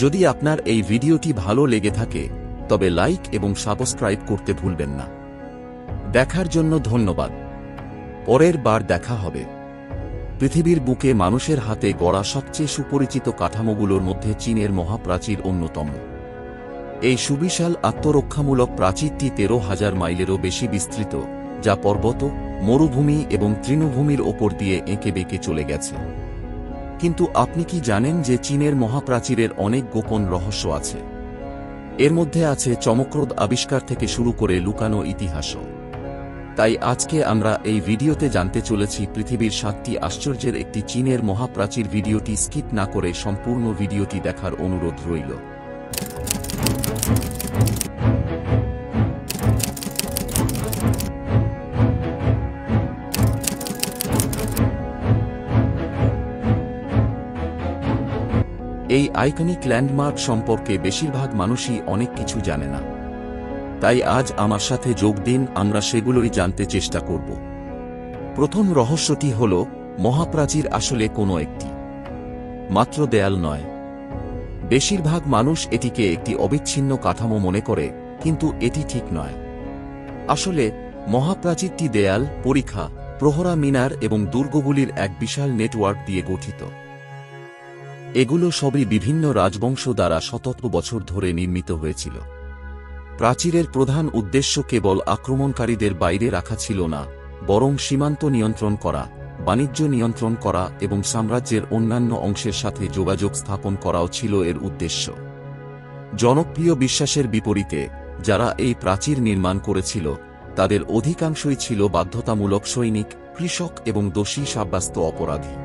যদি আপনার এই ভিডিওটি ভালো লেগে থাকে তবে লাইক এবং সাবস্ক্রাইব করতে ভুলবেন না। দেখার জন্য ধন্যবাদ। পরের বার দেখা হবে। পৃথিবীর বুকে মানুষের হাতে গড়া সবচেয়ে সুপরিচিত কাঠামোগুলোর মধ্যে চীনের মহাপ্রাচীর অন্যতম। এই সুবিশাল আত্মরক্ষামূলক প্রাচীরটি 13,000 মাইলেরও বেশি বিস্তৃত, যা পর্বত, মরুভূমি এবং তৃণভূমির ওপর দিয়ে এঁকে বেঁকে চলে গেছে। কিন্তু আপনি কি জানেন যে চীনের মহাপ্রাচীরের অনেক গোপন রহস্য আছে? এর মধ্যে আছে চমকপ্রদ আবিষ্কার থেকে শুরু করে লুকানো ইতিহাসও। তাই আজকে আমরা এই ভিডিওতে জানতে চলেছি পৃথিবীর 7টি আশ্চর্যের একটি চীনের মহাপ্রাচীর। ভিডিওটি স্কিপ না করে সম্পূর্ণ ভিডিওটি দেখার অনুরোধ রইল। এই আইকনিক ল্যান্ডমার্ক সম্পর্কে বেশিরভাগ মানুষই অনেক কিছু জানে না। তাই আজ আমার সাথে যোগ দিন, আমরা সেগুলোই জানতে চেষ্টা করব। প্রথম রহস্যটি হল, মহাপ্রাচীর আসলে কোনো একটি মাত্র দেয়াল নয়। বেশিরভাগ মানুষ এটিকে একটি অবিচ্ছিন্ন কাঠামো মনে করে, কিন্তু এটি ঠিক নয়। আসলে মহাপ্রাচীরটি দেয়াল, পরিখা, প্রহরা, মিনার এবং দুর্গগুলির এক বিশাল নেটওয়ার্ক দিয়ে গঠিত। এগুলো সবই বিভিন্ন রাজবংশ দ্বারা শত বছর ধরে নির্মিত হয়েছিল। প্রাচীরের প্রধান উদ্দেশ্য কেবল আক্রমণকারীদের বাইরে রাখা ছিল না, বরং সীমান্ত নিয়ন্ত্রণ করা, বাণিজ্য নিয়ন্ত্রণ করা এবং সাম্রাজ্যের অন্যান্য অংশের সাথে যোগাযোগ স্থাপন করাও ছিল এর উদ্দেশ্য। জনপ্রিয় বিশ্বাসের বিপরীতে, যারা এই প্রাচীর নির্মাণ করেছিল তাদের অধিকাংশই ছিল বাধ্যতামূলক সৈনিক, কৃষক এবং দোষী সাব্যস্ত অপরাধী।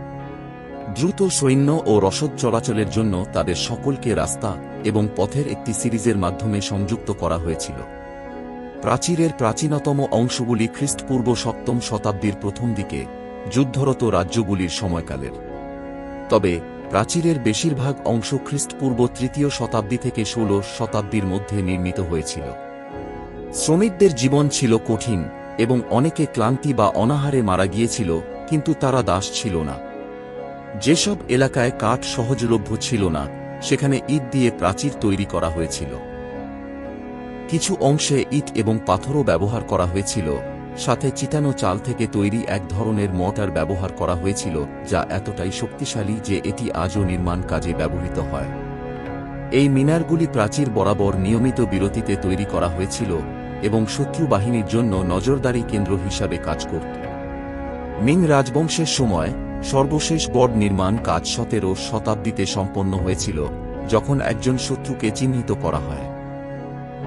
দ্রুত সৈন্য ও রসদ চলাচলের জন্য তাদের সকলকে রাস্তা এবং পথের একটি সিরিজের মাধ্যমে সংযুক্ত করা হয়েছিল। প্রাচীরের প্রাচীনতম অংশগুলি খ্রিস্টপূর্ব 7ম শতাব্দীর প্রথম দিকে, যুদ্ধরত রাজ্যগুলির সময়কালের। তবে প্রাচীরের বেশিরভাগ অংশ খ্রিস্টপূর্ব 3য় শতাব্দী থেকে 16 শতাব্দীর মধ্যে নির্মিত হয়েছিল। শ্রমিকদের জীবন ছিল কঠিন এবং অনেকে ক্লান্তি বা অনাহারে মারা গিয়েছিল, কিন্তু তারা দাস ছিল না। যেসব এলাকায় কাঠ সহজলভ্য ছিল না, সেখানে ইট দিয়ে প্রাচীর তৈরি করা হয়েছিল। কিছু অংশে ইট এবং পাথরও ব্যবহার করা হয়েছিল, সাথে চিটানো চাল থেকে তৈরি এক ধরনের মর্টার ব্যবহার করা হয়েছিল, যা এতটাই শক্তিশালী যে এটি আজও নির্মাণ কাজে ব্যবহৃত হয়। এই মিনারগুলি প্রাচীর বরাবর নিয়মিত বিরতিতে তৈরি করা হয়েছিল এবং শত্রু বাহিনীর জন্য নজরদারি কেন্দ্র হিসাবে কাজ করত। মিং রাজবংশের সময় সর্বশেষ বড় নির্মাণ কাজ 17 শতাব্দীতে সম্পন্ন হয়েছিল, যখন একজন শত্রুকে চিহ্নিত করা হয়।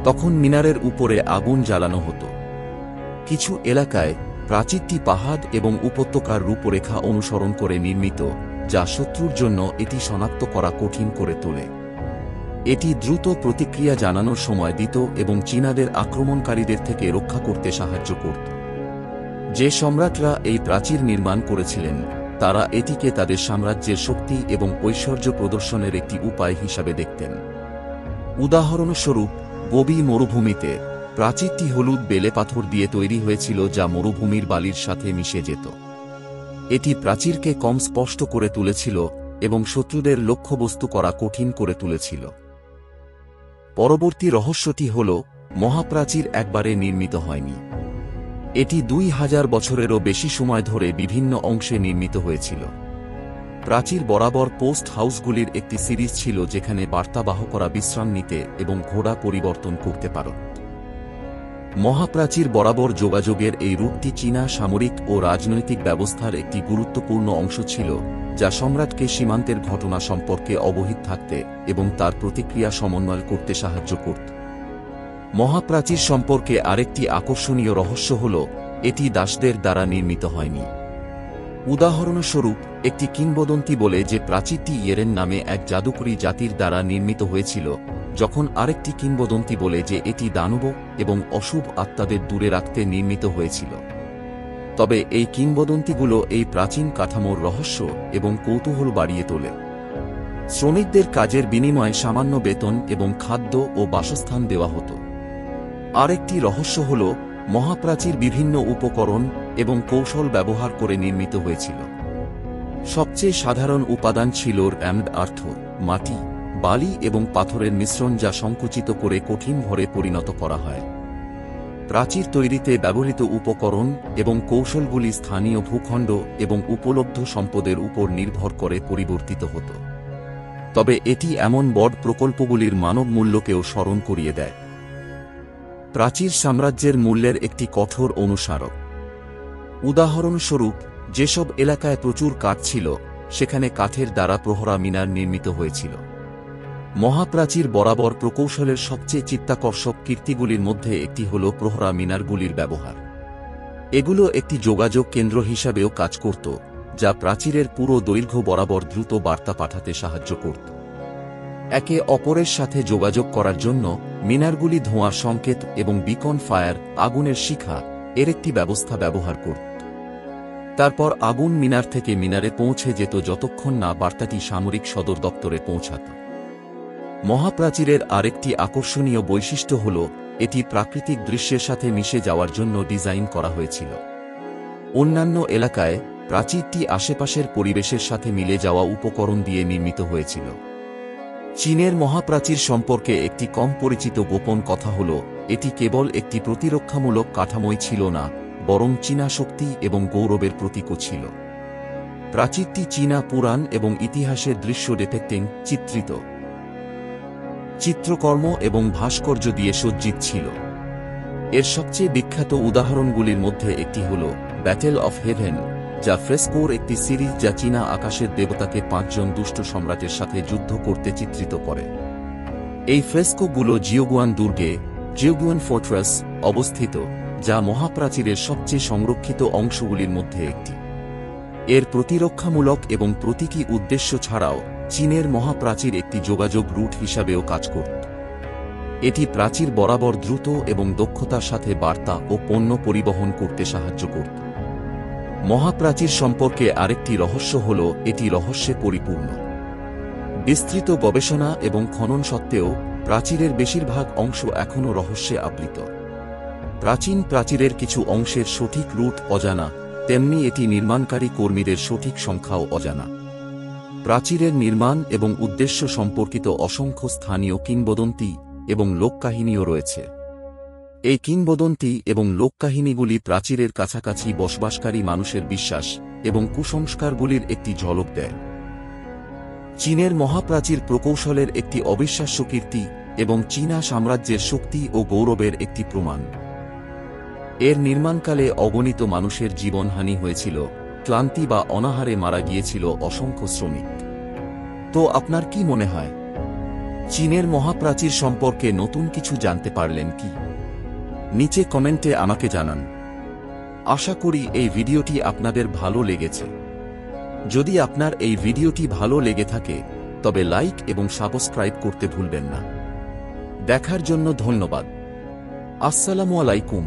তখন মিনারের উপরে আগুন জ্বালানো হতো। কিছু এলাকায় প্রাচীরটি পাহাড় এবং উপত্যকার রূপরেখা অনুসরণ করে নির্মিত, যা শত্রুর জন্য এটি শনাক্ত করা কঠিন করে তোলে। এটি দ্রুত প্রতিক্রিয়া জানানোর সময় দিত এবং চীনাদের আক্রমণকারীদের থেকে রক্ষা করতে সাহায্য করত। যে সম্রাটরা এই প্রাচীর নির্মাণ করেছিলেন, তারা এটিকে তাদের সাম্রাজ্যের শক্তি এবং ঐশ্বর্য প্রদর্শনের একটি উপায় হিসাবে দেখতেন। উদাহরণস্বরূপ, গোবি মরুভূমিতে প্রাচীরটি হলুদ বেলে পাথর দিয়ে তৈরি হয়েছিল, যা মরুভূমির বালির সাথে মিশে যেত। এটি প্রাচীরকে কম স্পষ্ট করে তুলেছিল এবং শত্রুদের লক্ষ্যবস্তু করা কঠিন করে তুলেছিল। পরবর্তী রহস্যটি হল, মহাপ্রাচীর একবারে নির্মিত হয়নি। এটি 2000 বছরেরও বেশি সময় ধরে বিভিন্ন অংশে নির্মিত হয়েছিল। প্রাচীর বরাবর পোস্ট হাউসগুলির একটি সিরিজ ছিল, যেখানে বার্তাবাহকরা বিশ্রাম নিতে এবং ঘোড়া পরিবর্তন করতে পারত। মহাপ্রাচীর বরাবর যোগাযোগের এই রূপটি চীনা সামরিক ও রাজনৈতিক ব্যবস্থার একটি গুরুত্বপূর্ণ অংশ ছিল, যা সম্রাটকে সীমান্তের ঘটনা সম্পর্কে অবহিত থাকতে এবং তার প্রতিক্রিয়া সমন্বয় করতে সাহায্য করত। মহাপ্রাচীর সম্পর্কে আরেকটি আকর্ষণীয় রহস্য হল, এটি দাসদের দ্বারা নির্মিত হয়নি। উদাহরণস্বরূপ, একটি কিংবদন্তি বলে যে প্রাচীরটি ইয়েরেন নামে এক জাদুকরী জাতির দ্বারা নির্মিত হয়েছিল, যখন আরেকটি কিংবদন্তি বলে যে এটি দানব এবং অশুভ আত্মাদের দূরে রাখতে নির্মিত হয়েছিল। তবে এই কিংবদন্তিগুলো এই প্রাচীন কাঠামোর রহস্য এবং কৌতূহল বাড়িয়ে তোলে। শ্রমিকদের কাজের বিনিময়ে সামান্য বেতন এবং খাদ্য ও বাসস্থান দেওয়া হতো। আরেকটি রহস্য হল, মহাপ্রাচীর বিভিন্ন উপকরণ এবং কৌশল ব্যবহার করে নির্মিত হয়েছিল। সবচেয়ে সাধারণ উপাদান ছিল র্যামড আর্থ, মাটি, বালি এবং পাথরের মিশ্রণ যা সংকুচিত করে কঠিন ভরে পরিণত করা হয়। প্রাচীর তৈরিতে ব্যবহৃত উপকরণ এবং কৌশলগুলি স্থানীয় ভূখণ্ড এবং উপলব্ধ সম্পদের উপর নির্ভর করে পরিবর্তিত হতো। তবে এটি এমন বড় প্রকল্পগুলির মানব মূল্যকেও স্মরণ করিয়ে দেয়। প্রাচীর সাম্রাজ্যের মূল্যের একটি কঠোর অনুস্মারক। উদাহরণস্বরূপ, যেসব এলাকায় প্রচুর কাঠ ছিল, সেখানে কাঠের দ্বারা প্রহরা মিনার নির্মিত হয়েছিল। মহাপ্রাচীর বরাবর প্রকৌশলের সবচেয়ে চিত্তাকর্ষক কীর্তিগুলির মধ্যে একটি হল প্রহরা মিনারগুলির ব্যবহার। এগুলো একটি যোগাযোগ কেন্দ্র হিসাবেও কাজ করত, যা প্রাচীরের পুরো দৈর্ঘ্য বরাবর দ্রুত বার্তা পাঠাতে সাহায্য করত। একে অপরের সাথে যোগাযোগ করার জন্য মিনারগুলি ধোঁয়ার সংকেত এবং বিকন ফায়ার, আগুনের শিখা, এর একটি ব্যবস্থা ব্যবহার করত। তারপর আগুন মিনার থেকে মিনারে পৌঁছে যেত যতক্ষণ না বার্তাটি সামরিক সদর দপ্তরে পৌঁছাত। মহাপ্রাচীরের আরেকটি আকর্ষণীয় বৈশিষ্ট্য হল এটি প্রাকৃতিক দৃশ্যের সাথে মিশে যাওয়ার জন্য ডিজাইন করা হয়েছিল। অন্যান্য এলাকায় প্রাচীরটি আশেপাশের পরিবেশের সাথে মিলে যাওয়া উপকরণ দিয়ে নির্মিত হয়েছিল। চীনের মহাপ্রাচীর সম্পর্কে একটি কম পরিচিত গোপন কথা হল এটি কেবল একটি প্রতিরক্ষামূলক কাঠামোই ছিল না, বরং চীনা শক্তি এবং গৌরবের প্রতীকও ছিল। প্রাচীরটি চীনা পুরাণ এবং ইতিহাসের দৃশ্য ডিপিক্টিং চিত্রিত চিত্রকর্ম এবং ভাস্কর্য দিয়ে সজ্জিত ছিল। এর সবচেয়ে বিখ্যাত উদাহরণগুলির মধ্যে একটি হল ব্যাটেল অফ হেভেন, যা ফ্রেস্কোর একটি সিরিজ যা চীনা আকাশের দেবতাকে 5 জন দুষ্ট সম্রাটের সাথে যুদ্ধ করতে চিত্রিত করে। এই ফ্রেস্কোগুলো জিওগুয়ান দুর্গে, জিওগুয়ান ফোর্ট্রেস, অবস্থিত, যা মহাপ্রাচীরের সবচেয়ে সংরক্ষিত অংশগুলির মধ্যে একটি। এর প্রতিরক্ষামূলক এবং প্রতীকী উদ্দেশ্য ছাড়াও চীনের মহাপ্রাচীর একটি যোগাযোগ রুট হিসাবেও কাজ করত। এটি প্রাচীর বরাবর দ্রুত এবং দক্ষতার সাথে বার্তা ও পণ্য পরিবহন করতে সাহায্য করত। মহাপ্রাচীর সম্পর্কে আরেকটি রহস্য হল এটি রহস্যে পরিপূর্ণ। বিস্তৃত গবেষণা এবং খনন সত্ত্বেও প্রাচীরের বেশিরভাগ অংশ এখনও রহস্যে আবৃত। প্রাচীন প্রাচীরের কিছু অংশের সঠিক রুট অজানা, তেমনি এটি নির্মাণকারী কর্মীদের সঠিক সংখ্যাও অজানা। প্রাচীরের নির্মাণ এবং উদ্দেশ্য সম্পর্কিত অসংখ্য স্থানীয় কিংবদন্তি এবং লোককাহিনীও রয়েছে। এই কিংবদন্তি এবং লোককাহিনীগুলি প্রাচীরের কাছাকাছি বসবাসকারী মানুষের বিশ্বাস এবং কুসংস্কারগুলির একটি ঝলক দেয়। চীনের মহাপ্রাচীর প্রকৌশলের একটি অবিশ্বাস্য কীর্তি এবং চীনা সাম্রাজ্যের শক্তি ও গৌরবের একটি প্রমাণ। এর নির্মাণকালে অগণিত মানুষের জীবনহানি হয়েছিল, ক্লান্তি বা অনাহারে মারা গিয়েছিল অসংখ্য শ্রমিক। তো আপনার কি মনে হয়, চীনের মহাপ্রাচীর সম্পর্কে নতুন কিছু জানতে পারলেন কি? নিচে কমেন্টে আমাকে জানান। আশা করি এই ভিডিওটি আপনাদের ভালো লেগেছে। যদি আপনার এই ভিডিওটি ভালো লেগে থাকে তবে লাইক এবং সাবস্ক্রাইব করতে ভুলবেন না। দেখার জন্য ধন্যবাদ। আসসালামু আলাইকুম।